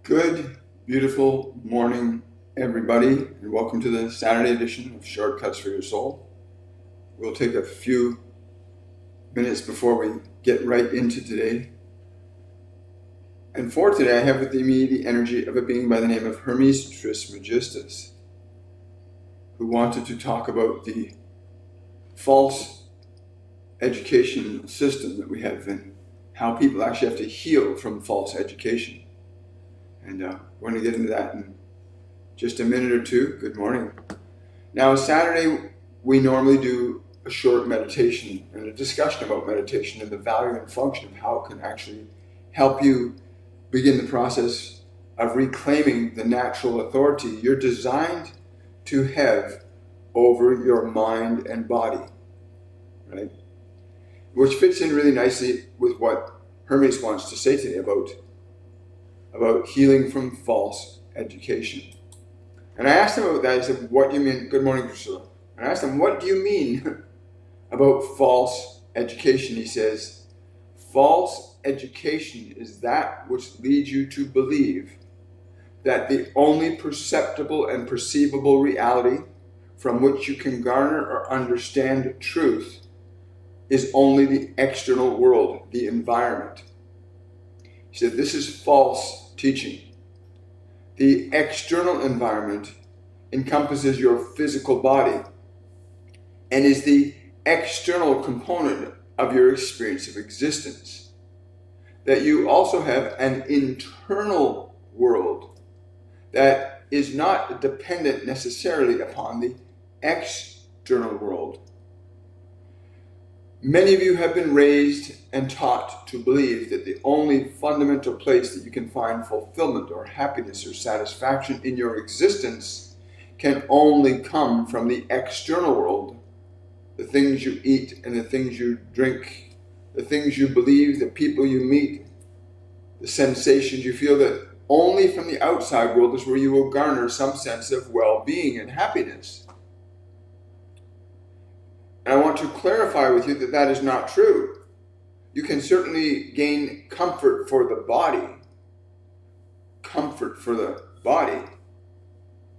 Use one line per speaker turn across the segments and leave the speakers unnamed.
Good, beautiful morning, everybody, and welcome to the Saturday edition of Shortcuts for Your Soul. We'll take a few minutes before we get right into today. And for today, I have with me the energy of a being by the name of Hermes Trismegistus, who wanted to talk about the false education system that we have and how people actually have to heal from false education. And we're going to get into that in just a minute or two. Good morning. Now, Saturday, we normally do a short meditation and a discussion about meditation and the value and function of how it can actually help you begin the process of reclaiming the natural authority you're designed to have over your mind and body, right? Which fits in really nicely with what Hermes wants to say today about healing from false education. And I asked him about that. I said, what do you mean? Good morning, Priscilla. And I asked him, what do you mean about false education? He says, false education is that which leads you to believe that the only perceptible and perceivable reality from which you can garner or understand truth is only the external world, the environment. He said, this is false teaching. The external environment encompasses your physical body and is the external component of your experience of existence. That you also have an internal world that is not dependent necessarily upon the external world. Many of you have been raised and taught to believe that the only fundamental place that you can find fulfillment or happiness or satisfaction in your existence can only come from the external world, the things you eat and the things you drink, the things you believe, the people you meet, the sensations you feel, that only from the outside world is where you will garner some sense of well-being and happiness. And I want to clarify with you that that is not true. You can certainly gain comfort for the body.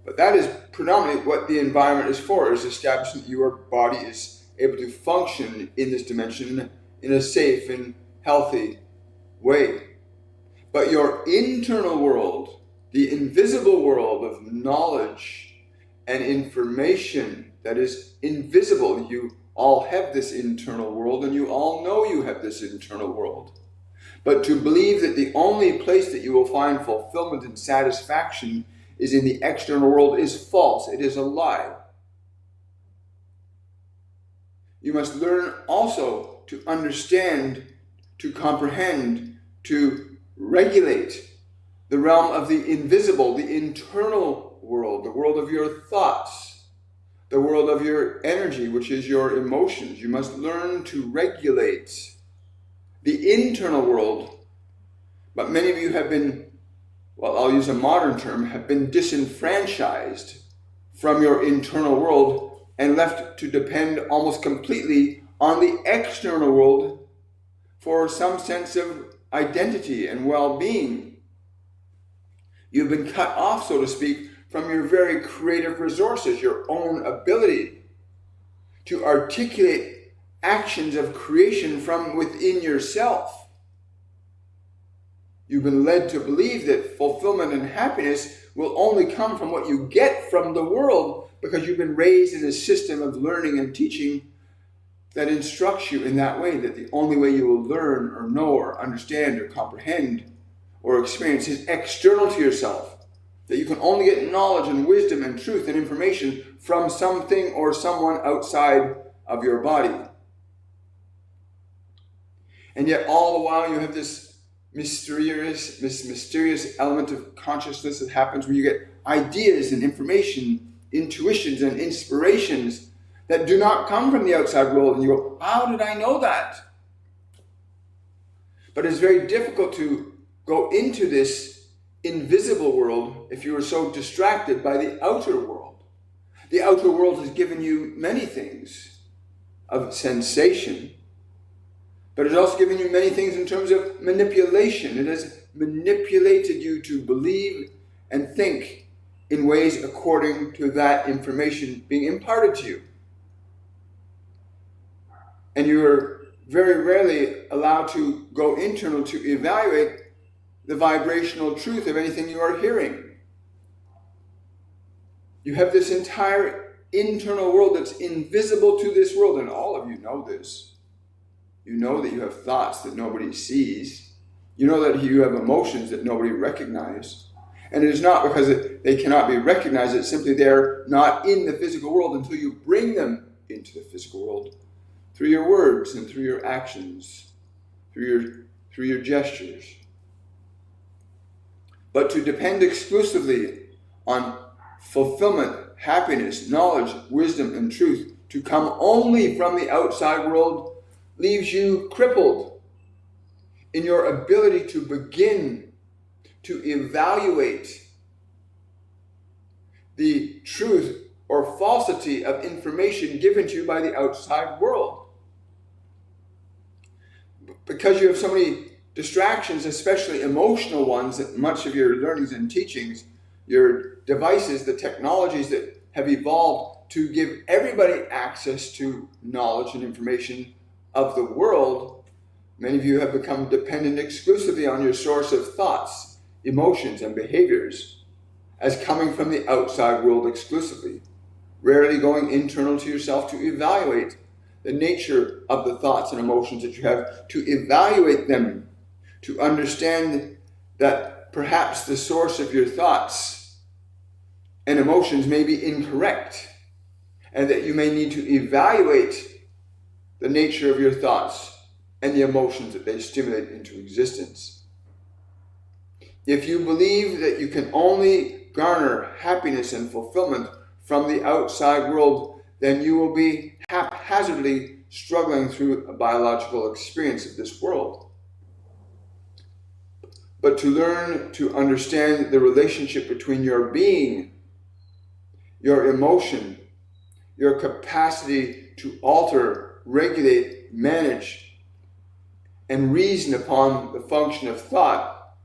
But that is predominantly what the environment is for, is establishing that your body is able to function in this dimension in a safe and healthy way. But your internal world, the invisible world of knowledge and information that is invisible, you all have this internal world, and you all know you have this internal world. But to believe that the only place that you will find fulfillment and satisfaction is in the external world is false. It is a lie. You must learn also to understand, to comprehend, to regulate the realm of the invisible, the internal world, the world of your thoughts, the world of your energy, which is your emotions. You must learn to regulate the internal world. But many of you have been, well, I'll use a modern term, have been disenfranchised from your internal world and left to depend almost completely on the external world for some sense of identity and well-being. You've been cut off, so to speak, from your very creative resources, your own ability to articulate actions of creation from within yourself. You've been led to believe that fulfillment and happiness will only come from what you get from the world, because you've been raised in a system of learning and teaching that instructs you in that way, that the only way you will learn or know or understand or comprehend or experience is external to yourself. That you can only get knowledge and wisdom and truth and information from something or someone outside of your body. And yet all the while you have this mysterious element of consciousness that happens where you get ideas and information, intuitions and inspirations that do not come from the outside world. And you go, how did I know that? But it's very difficult to go into this invisible world if you are so distracted by the outer world. The outer world has given you many things of sensation, But it's also given you many things in terms of manipulation. It has manipulated you to believe and think in ways according to that information being imparted to you. And you are very rarely allowed to go internal to evaluate the vibrational truth of anything you are hearing. You have this entire internal world that's invisible to this world, and all of you know this. You know that you have thoughts that nobody sees. You know that you have emotions that nobody recognizes. And it is not because they cannot be recognized, it's simply they're not in the physical world until you bring them into the physical world through your words and through your actions, through your gestures. But to depend exclusively on fulfillment, happiness, knowledge, wisdom, and truth to come only from the outside world leaves you crippled in your ability to begin to evaluate the truth or falsity of information given to you by the outside world. Because you have so many distractions, especially emotional ones, that much of your learnings and teachings, your devices, the technologies that have evolved to give everybody access to knowledge and information of the world, many of you have become dependent exclusively on your source of thoughts, emotions, and behaviors as coming from the outside world exclusively, rarely going internal to yourself to evaluate the nature of the thoughts and emotions that you have, to evaluate them, to understand that perhaps the source of your thoughts and emotions may be incorrect, and that you may need to evaluate the nature of your thoughts and the emotions that they stimulate into existence. If you believe that you can only garner happiness and fulfillment from the outside world, then you will be haphazardly struggling through a biological experience of this world. But to learn to understand the relationship between your being, your emotion, your capacity to alter, regulate, manage, and reason upon the function of thought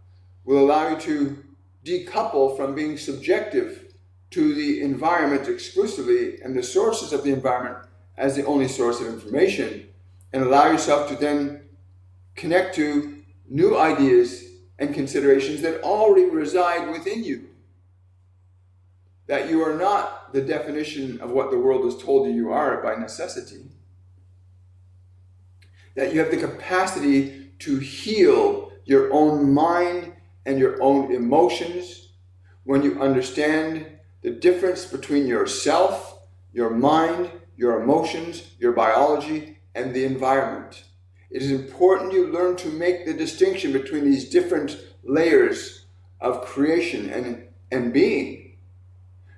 will allow you to decouple from being subjective to the environment exclusively and the sources of the environment as the only source of information, and allow yourself to then connect to new ideas and considerations that already reside within you. That you are not the definition of what the world has told you you are by necessity. That you have the capacity to heal your own mind and your own emotions when you understand the difference between yourself, your mind, your emotions, your biology, and the environment. It is important you learn to make the distinction between these different layers of creation and being.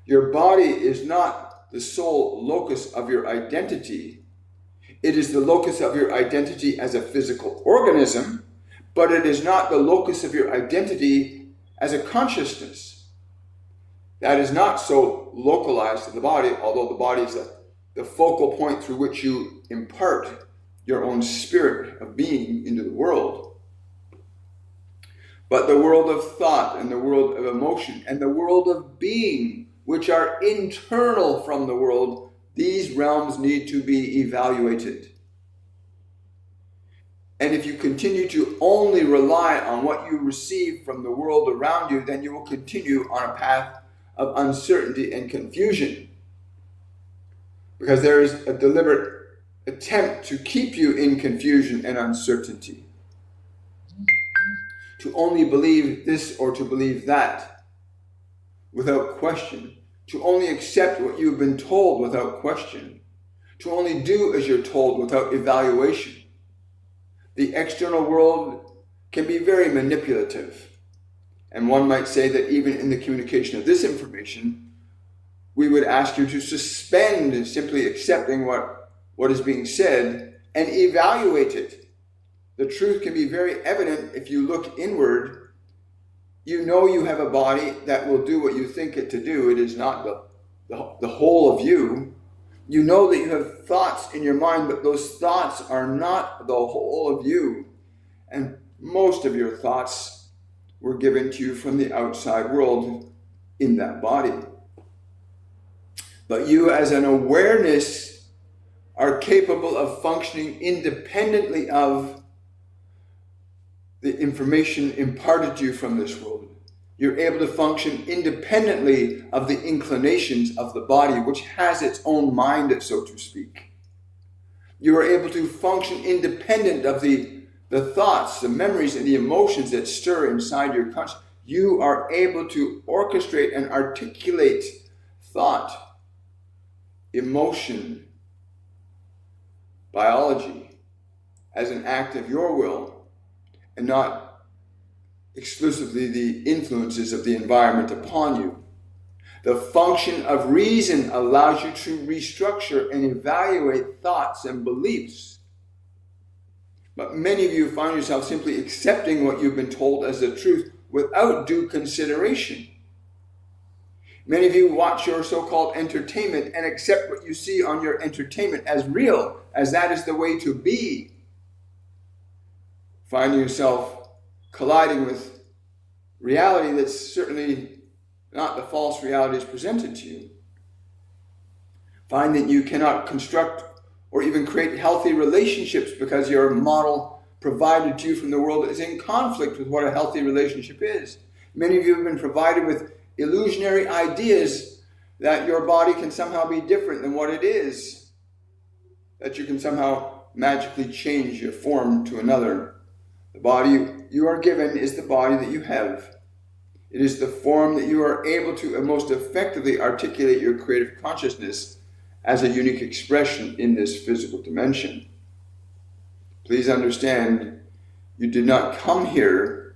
Your body is not the sole locus of your identity. It is the locus of your identity as a physical organism, but it is not the locus of your identity as a consciousness. That is not so localized to the body, although the body is the focal point through which you impart your own spirit of being into the world. But the world of thought and the world of emotion and the world of being, which are internal from the world, these realms need to be evaluated. And if you continue to only rely on what you receive from the world around you, then you will continue on a path of uncertainty and confusion. Because there is a deliberate attempt to keep you in confusion and uncertainty. To only believe this or to believe that without question. To only accept what you've been told without question. To only do as you're told without evaluation. The external world can be very manipulative. And one might say that even in the communication of this information, we would ask you to suspend simply accepting what is being said and evaluate it. The truth can be very evident if you look inward. You know you have a body that will do what you think it to do. It is not the whole of you. You know that you have thoughts in your mind, but those thoughts are not the whole of you. And most of your thoughts were given to you from the outside world in that body. But you, as an awareness, are capable of functioning independently of the information imparted to you from this world. You're able to function independently of the inclinations of the body, which has its own mind, so to speak. You are able to function independent of the thoughts, the memories, and the emotions that stir inside your consciousness. You are able to orchestrate and articulate thought, emotion, biology as an act of your will, and not exclusively the influences of the environment upon you. The function of reason allows you to restructure and evaluate thoughts and beliefs. But many of you find yourself simply accepting what you've been told as the truth without due consideration. Many of you watch your so-called entertainment and accept what you see on your entertainment as real, as that is the way to be. Finding yourself colliding with reality that's certainly not the false realities presented to you. Find that you cannot construct or even create healthy relationships because your model provided to you from the world is in conflict with what a healthy relationship is. Many of you have been provided with illusionary ideas that your body can somehow be different than what it is, that you can somehow magically change your form to another. The body you are given is the body that you have. It is the form that you are able to most effectively articulate your creative consciousness as a unique expression in this physical dimension. Please understand, you did not come here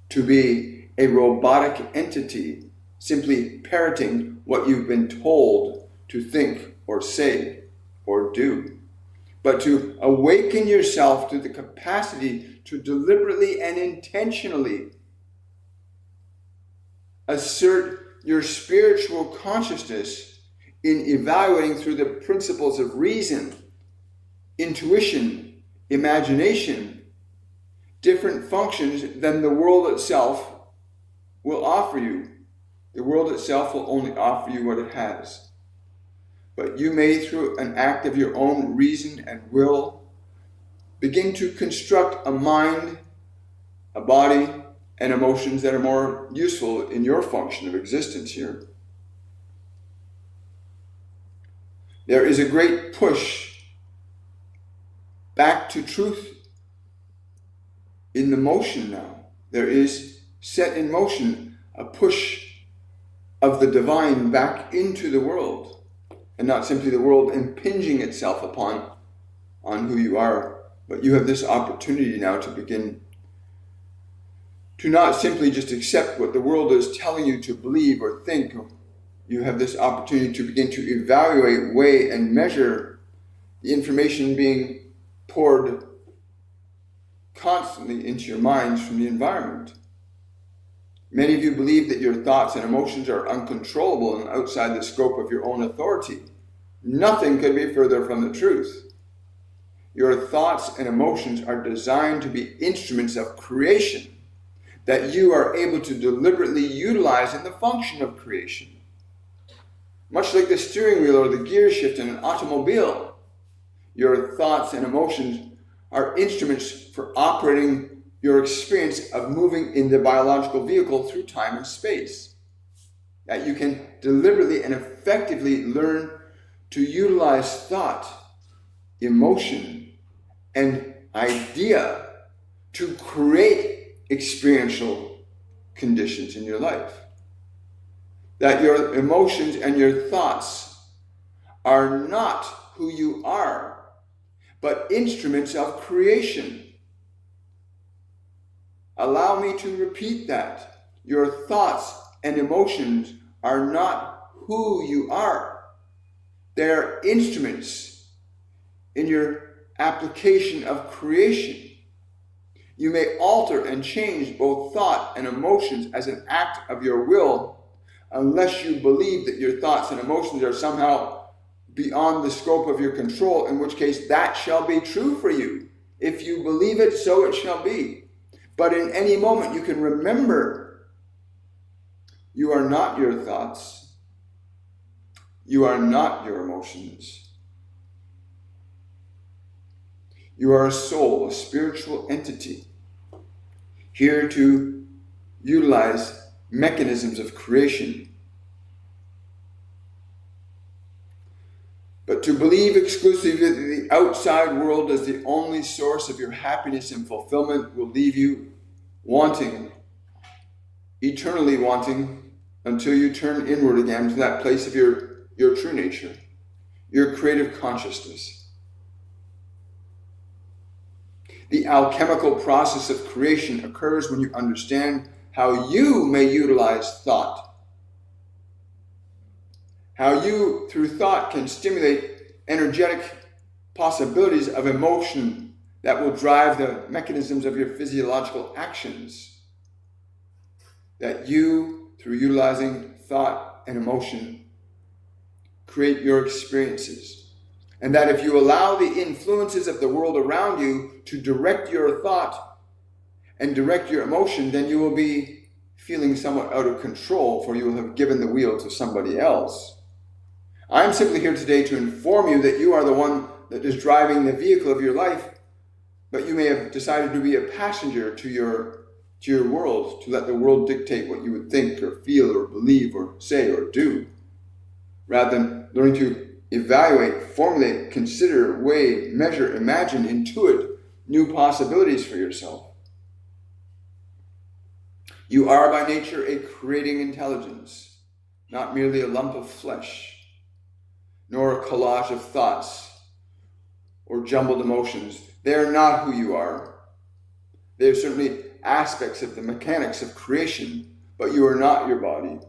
to be a robotic entity, simply parroting what you've been told to think or say or do, but to awaken yourself to the capacity to deliberately and intentionally assert your spiritual consciousness in evaluating through the principles of reason, intuition, imagination, different functions than the world itself will offer you. The world itself will only offer you what it has. But you may, through an act of your own reason and will, begin to construct a mind, a body, and emotions that are more useful in your function of existence here. There is a great push back to truth in the motion now. There is set in motion a push of the divine back into the world, and not simply the world impinging itself upon who you are. But you have this opportunity now to begin to not simply just accept what the world is telling you to believe or think. You have this opportunity to begin to evaluate, weigh, and measure the information being poured constantly into your minds from the environment. Many of you believe that your thoughts and emotions are uncontrollable and outside the scope of your own authority. Nothing could be further from the truth. Your thoughts and emotions are designed to be instruments of creation that you are able to deliberately utilize in the function of creation. Much like the steering wheel or the gear shift in an automobile, your thoughts and emotions are instruments for operating your experience of moving in the biological vehicle through time and space. That you can deliberately and effectively learn to utilize thought, emotion, and idea to create experiential conditions in your life. That your emotions and your thoughts are not who you are, but instruments of creation. Allow me to repeat that. Your thoughts and emotions are not who you are. They're instruments in your application of creation. You may alter and change both thought and emotions as an act of your will, unless you believe that your thoughts and emotions are somehow beyond the scope of your control, in which case that shall be true for you. If you believe it, so it shall be. But in any moment, you can remember you are not your thoughts. You are not your emotions. You are a soul, a spiritual entity, here to utilize mechanisms of creation. But to believe exclusively that the outside world is the only source of your happiness and fulfillment will leave you wanting, eternally wanting, until you turn inward again to that place of your true nature, your creative consciousness. The alchemical process of creation occurs when you understand how you may utilize thought. How you, through thought, can stimulate energetic possibilities of emotion that will drive the mechanisms of your physiological actions. That you, through utilizing thought and emotion, create your experiences. And that if you allow the influences of the world around you to direct your thought and direct your emotion, then you will be feeling somewhat out of control, for you will have given the wheel to somebody else. I'm simply here today to inform you that you are the one that is driving the vehicle of your life, but you may have decided to be a passenger to your world, to let the world dictate what you would think or feel or believe or say or do, rather than learning to evaluate, formulate, consider, weigh, measure, imagine, intuit new possibilities for yourself. You are by nature a creating intelligence, not merely a lump of flesh, nor a collage of thoughts or jumbled emotions. They are not who you are. They are certainly aspects of the mechanics of creation, but you are not your body.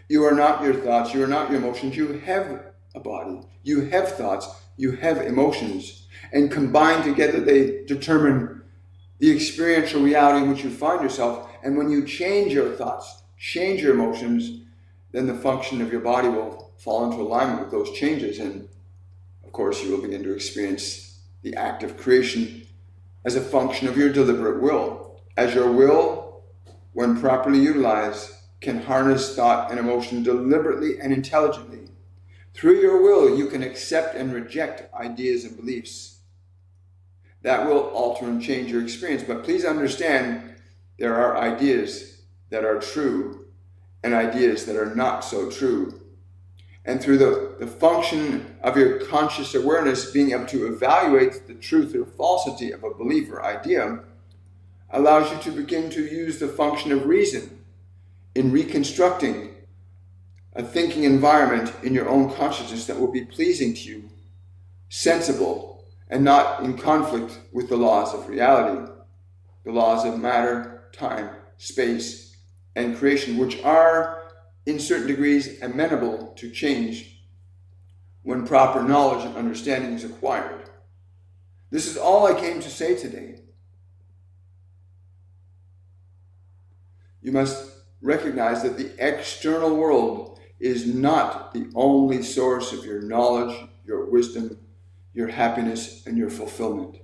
You are not your thoughts. You are not your emotions. You have a body. You have thoughts. You have emotions. And combined together, they determine the experiential reality in which you find yourself. And when you change your thoughts, change your emotions, then the function of your body will fall into alignment with those changes. And of course, you will begin to experience the act of creation as a function of your deliberate will. As your will, when properly utilized, can harness thought and emotion deliberately and intelligently. Through your will, you can accept and reject ideas and beliefs. That will alter and change your experience. But please understand, there are ideas that are true and ideas that are not so true. And through the function of your conscious awareness, being able to evaluate the truth or falsity of a belief or idea allows you to begin to use the function of reason in reconstructing a thinking environment in your own consciousness that will be pleasing to you, sensible, and not in conflict with the laws of reality, the laws of matter, time, space, and creation, which are in certain degrees amenable to change when proper knowledge and understanding is acquired. This is all I came to say today. You must recognize that the external world is not the only source of your knowledge, your wisdom, your happiness, and your fulfillment.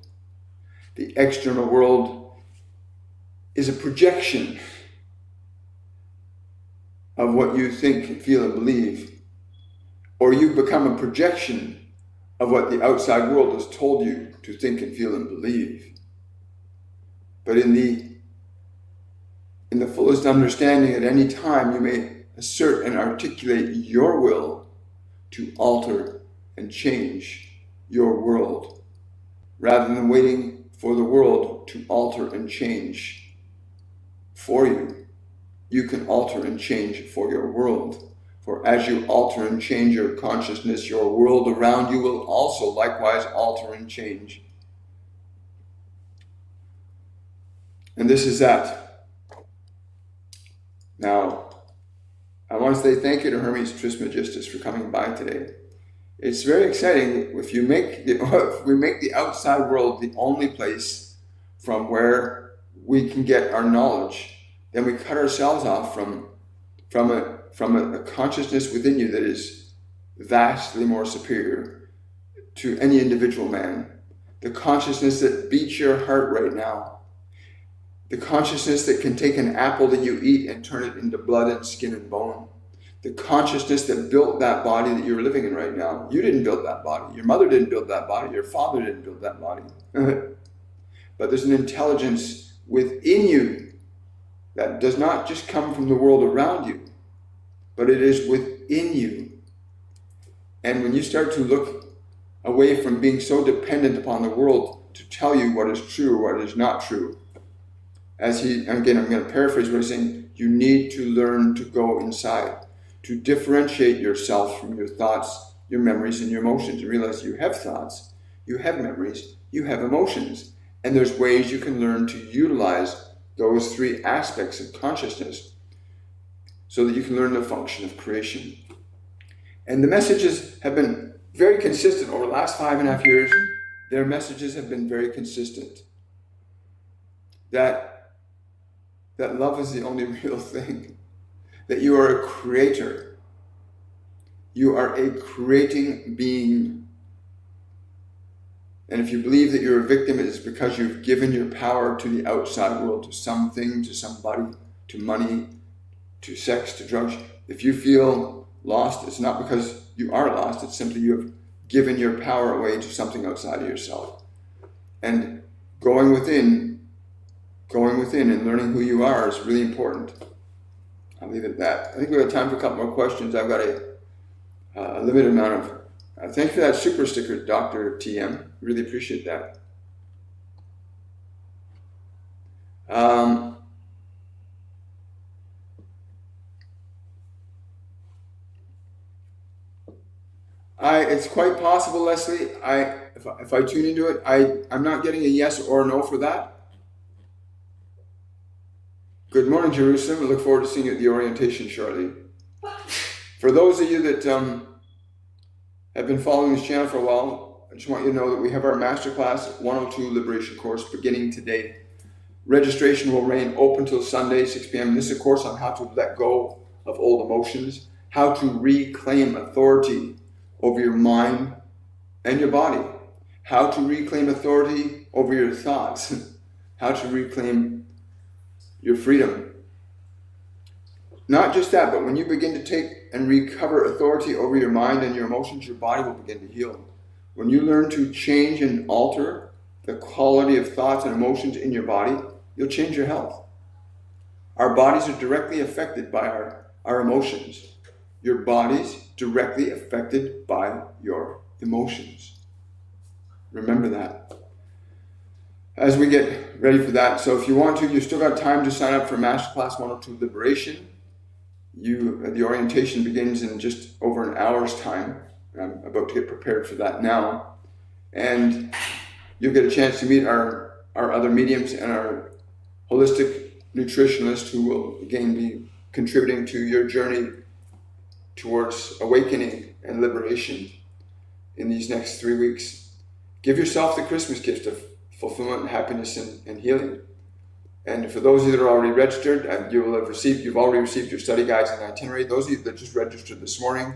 The external world is a projection of what you think, feel, and believe, or you become a projection of what the outside world has told you to think and feel and believe. But in the fullest understanding, at any time, you may assert and articulate your will to alter and change your world, rather than waiting for the world to alter and change for you. You can alter and change for your world. For as you alter and change your consciousness, your world around you will also likewise alter and change. And this is that. Now, I want to say thank you to Hermes Trismegistus for coming by today. It's very exciting if we make the outside world the only place from where we can get our knowledge. Then we cut ourselves off from a consciousness within you that is vastly more superior to any individual man. The consciousness that beats your heart right now. The consciousness that can take an apple that you eat and turn it into blood and skin and bone. The consciousness that built that body that you're living in right now. You didn't build that body. Your mother didn't build that body. Your father didn't build that body. But there's an intelligence within you that does not just come from the world around you, but it is within you. And when you start to look away from being so dependent upon the world to tell you what is true or what is not true, again, I'm going to paraphrase what he's saying, you need to learn to go inside, to differentiate yourself from your thoughts, your memories, and your emotions, and realize you have thoughts, you have memories, you have emotions, and there's ways you can learn to utilize those three aspects of consciousness so that you can learn the function of creation. And the messages have been very consistent over the last 5.5 years. Their messages have been very consistent. That love is the only real thing. That you are a creator. You are a creating being. And if you believe that you're a victim, it is because you've given your power to the outside world, to something, to somebody, to money, to sex, to drugs. If you feel lost, it's not because you are lost, it's simply you have given your power away to something outside of yourself. And going within and learning who you are is really important. I'll leave it at that. I think we have time for a couple more questions. I've got a limited amount of... thanks for that super sticker, Dr. TM. Really appreciate that. It's quite possible, Leslie. If I tune into it, I'm not getting a yes or a no for that. Good morning, Jerusalem. I look forward to seeing you at the orientation shortly. For those of you that have been following this channel for a while, I just want you to know that we have our Masterclass 102 Liberation course beginning today. Registration will remain open till Sunday, 6 p.m. This is a course on how to let go of old emotions, how to reclaim authority over your mind and your body, how to reclaim authority over your thoughts, how to reclaim your freedom. Not just that, but when you begin to take and recover authority over your mind and your emotions, your body will begin to heal. When you learn to change and alter the quality of thoughts and emotions in your body, you'll change your health. Our bodies are directly affected by our emotions. Your body's directly affected by your emotions. Remember that. As we get ready for that, so if you want to, you've still got time to sign up for Masterclass 102 Liberation. The orientation begins in just over an hour's time. I'm about to get prepared for that now. And you'll get a chance to meet our other mediums and our holistic nutritionist who will again be contributing to your journey towards awakening and liberation in these next 3 weeks. Give yourself the Christmas gift of fulfillment, happiness, and healing. And for those of you that are already registered, you've already received your study guides and itinerary. Those of you that just registered this morning,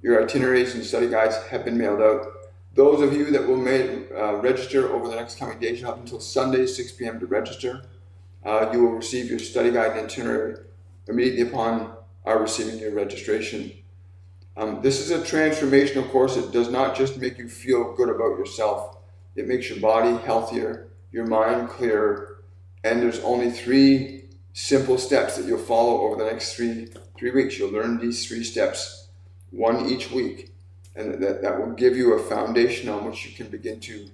your itineraries and study guides have been mailed out. Those of you that will register over the next coming days, you have until Sunday, 6 p.m. to register. You will receive your study guide and itinerary immediately upon our receiving your registration. This is a transformational course. It does not just make you feel good about yourself. It makes your body healthier, your mind clearer, and there's only 3 simple steps that you'll follow over the next three weeks. You'll learn these 3 steps, one each week, and that will give you a foundation on which you can begin to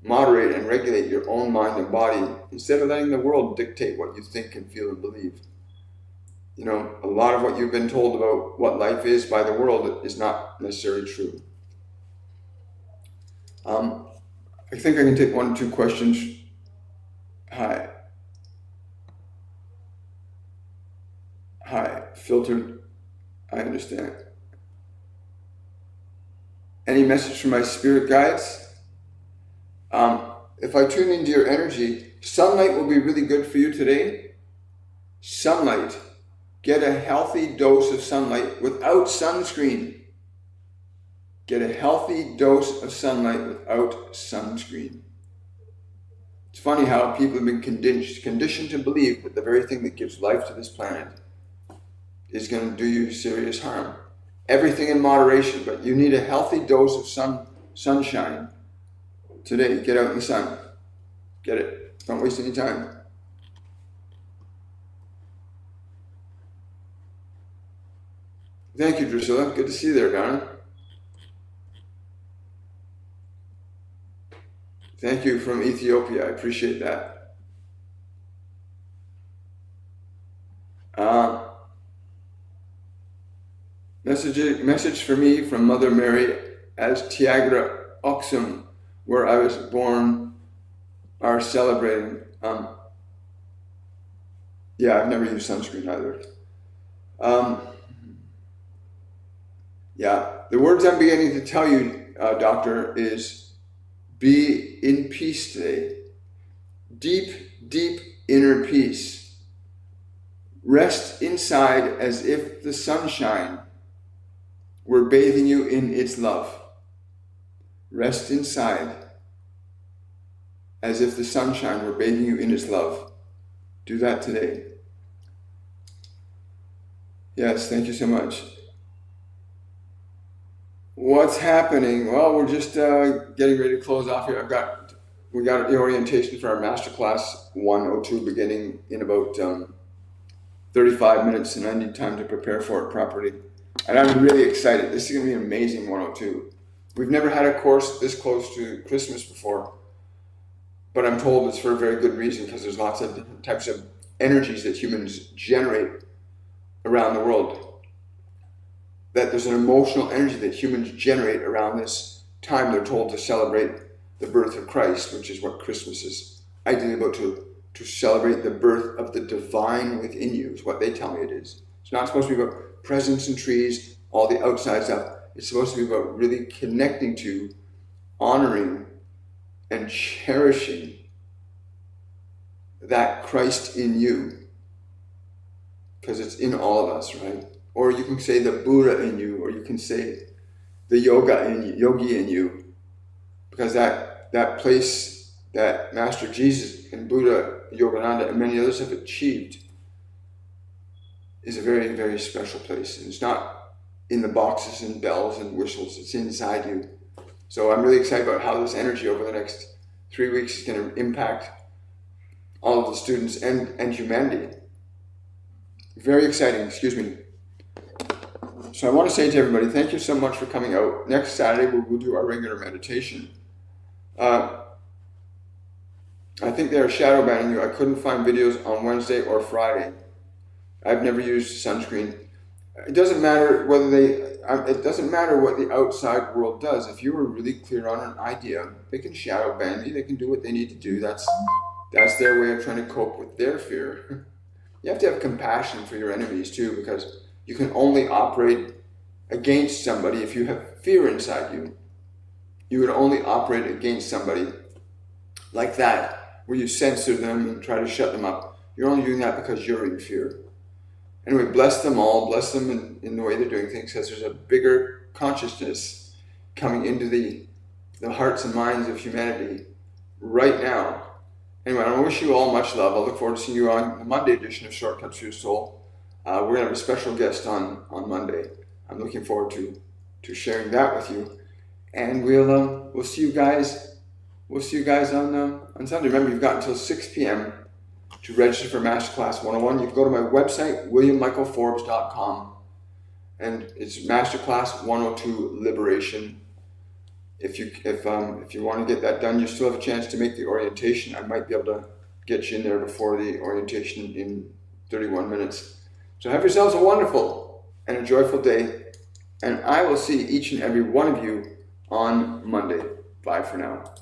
moderate and regulate your own mind and body instead of letting the world dictate what you think and feel and believe. You know, a lot of what you've been told about what life is by the world is not necessarily true. I think I can take 1 or 2 questions. Hi, filtered. I understand. Any message from my spirit guides? If I tune into your energy, sunlight will be really good for you today. Sunlight. Get a healthy dose of sunlight without sunscreen. Get a healthy dose of sunlight without sunscreen. It's funny how people have been conditioned to believe that the very thing that gives life to this planet is going to do you serious harm. Everything in moderation, but you need a healthy dose of sunshine today. Get out in the sun. Get it. Don't waste any time. Thank you, Drusilla. Good to see you there, darling. Thank you from Ethiopia. I appreciate that. Message for me from Mother Mary as Tiagra Oxum, where I was born, are celebrating. Yeah, I've never used sunscreen either. Yeah, the words I'm beginning to tell you, Doctor, is be in peace today. Deep, deep inner peace. Rest inside as if the sunshine were bathing you in its love. Rest inside as if the sunshine were bathing you in its love. Do that today. Yes, thank you so much. What's happening? Well, we're just getting ready to close off here. We got the orientation for our masterclass 102 beginning in about 35 minutes, and I need time to prepare for it properly. And I'm really excited. This is going to be an amazing 102. We've never had a course this close to Christmas before, but I'm told it's for a very good reason, because there's lots of different types of energies that humans generate around the world. That there's an emotional energy that humans generate around this time. They're told to celebrate the birth of Christ, which is what Christmas is ideally about, to celebrate the birth of the divine within you, is what they tell me it is. It's not supposed to be about presents and trees, all the outside stuff. It's supposed to be about really connecting to, honoring, and cherishing that Christ in you. Because it's in all of us, right? Or you can say the Buddha in you, or you can say the yogi in you. Because that place that Master Jesus and Buddha, Yogananda, and many others have achieved is a very, very special place. And it's not in the boxes and bells and whistles, it's inside you. So I'm really excited about how this energy over the next 3 weeks is going to impact all of the students and humanity. Very exciting, excuse me. So I want to say to everybody, thank you so much for coming out. Next Saturday, we'll do our regular meditation. I think they're shadow banning you. I couldn't find videos on Wednesday or Friday. I've never used sunscreen. It doesn't matter whether it doesn't matter what the outside world does. If you were really clear on an idea, they can shadow ban you. They can do what they need to do. That's their way of trying to cope with their fear. You have to have compassion for your enemies too, because you can only operate against somebody if you have fear inside you. You would only operate against somebody like that, where you censor them and try to shut them up. You're only doing that because you're in fear. Anyway, bless them all, bless them in the way they're doing things, because there's a bigger consciousness coming into the hearts and minds of humanity right now. Anyway, I wish you all much love. I look forward to seeing you on the Monday edition of Shortcuts for Your Soul. We're going to have a special guest on Monday. I'm looking forward to sharing that with you. And we'll see you guys. We'll see you guys on Sunday. Remember, you've got until 6 p.m. to register for Masterclass 101. You can go to my website, williammichaelforbes.com, and it's Masterclass 102 Liberation. If you want to get that done, you still have a chance to make the orientation. I might be able to get you in there before the orientation in 31 minutes. So have yourselves a wonderful and a joyful day, and I will see each and every one of you on Monday. Bye for now.